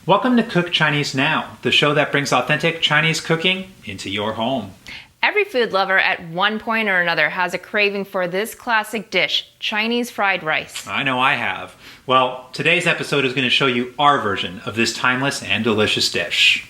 Welcome to Cook Chinese Now, the show that brings authentic Chinese cooking into your home. Every food lover at one point or another has a craving for this classic dish, Chinese fried rice. I know I have. Well, today's episode is going to show you our version of this timeless and delicious dish.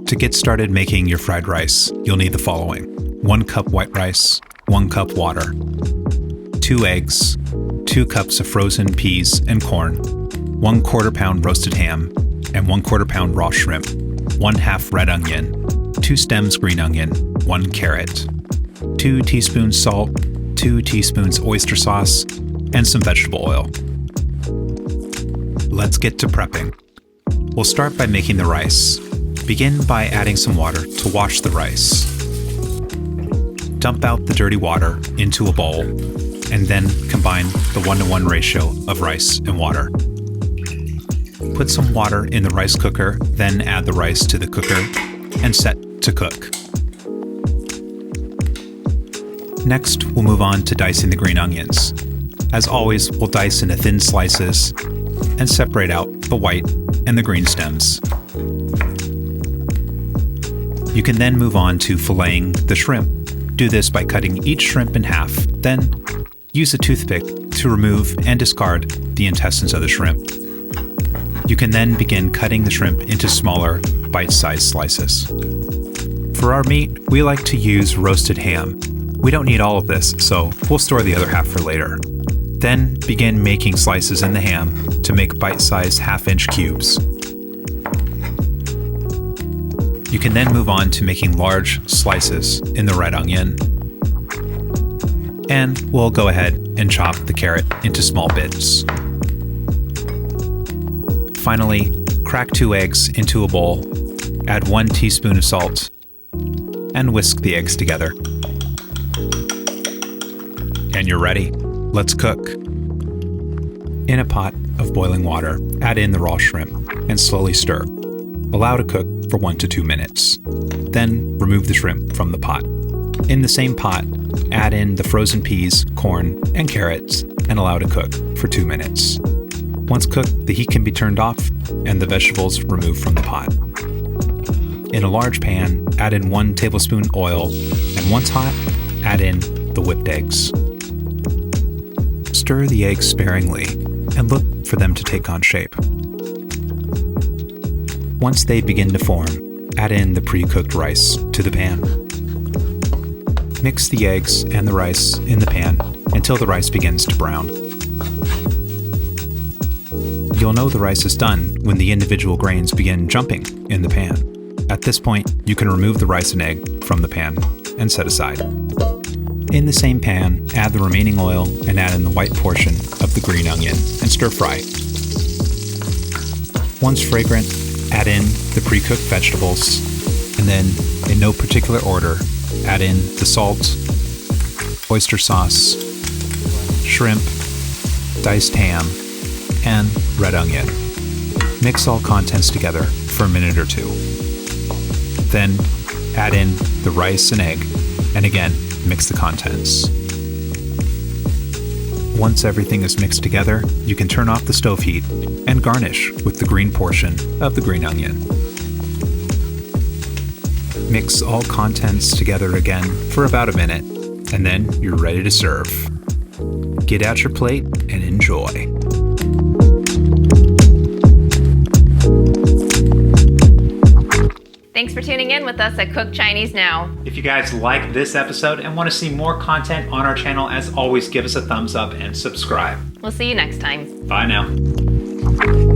To get started making your fried rice, you'll need the following: 1 cup white rice, 1 cup water, 2 eggs, 2 cups of frozen peas and corn, 1/4 pound roasted ham, and 1/4 pound raw shrimp, 1/2 red onion, 2 stems green onion, 1 carrot, 2 teaspoons salt, 2 teaspoons oyster sauce, and some vegetable oil. Let's get to prepping. We'll start by making the rice. Begin by adding some water to wash the rice. Dump out the dirty water into a bowl, and then combine the 1-to-1 ratio of rice and water. Put some water in the rice cooker, then add the rice to the cooker and set to cook. Next, we'll move on to dicing the green onions. As always, we'll dice into thin slices and separate out the white and the green stems. You can then move on to filleting the shrimp. Do this by cutting each shrimp in half, then use a toothpick to remove and discard the intestines of the shrimp. You can then begin cutting the shrimp into smaller, bite-sized slices. For our meat, we like to use roasted ham. We don't need all of this, so we'll store the other half for later. Then begin making slices in the ham to make bite-sized half-inch cubes. You can then move on to making large slices in the red onion. And we'll go ahead and chop the carrot into small bits. Finally, crack 2 eggs into a bowl, add 1 teaspoon of salt, and whisk the eggs together. And you're ready. Let's cook. In a pot of boiling water, add in the raw shrimp and slowly stir. Allow to cook for 1 to 2 minutes. Then remove the shrimp from the pot. In the same pot, add in the frozen peas, corn, and carrots and allow to cook for 2 minutes. Once cooked, the heat can be turned off and the vegetables removed from the pot. In a large pan, add in 1 tablespoon oil, and once hot, add in the whipped eggs. Stir the eggs sparingly and look for them to take on shape. Once they begin to form, add in the pre-cooked rice to the pan. Mix the eggs and the rice in the pan until the rice begins to brown. You'll know the rice is done when the individual grains begin jumping in the pan. At this point, you can remove the rice and egg from the pan and set aside. In the same pan, add the remaining oil and add in the white portion of the green onion and stir fry. Once fragrant, add in the pre-cooked vegetables, and then, in no particular order, add in the salt, oyster sauce, shrimp, diced ham, and red onion. Mix all contents together for a minute or 2. Then, add in the rice and egg, and again, mix the contents. Once everything is mixed together, you can turn off the stove heat and garnish with the green portion of the green onion. Mix all contents together again for about a minute, and then you're ready to serve. Get out your plate and enjoy. Thanks for tuning in with us at Cook Chinese Now. If you guys like this episode and want to see more content on our channel, as always, give us a thumbs up and subscribe. We'll see you next time. Bye now.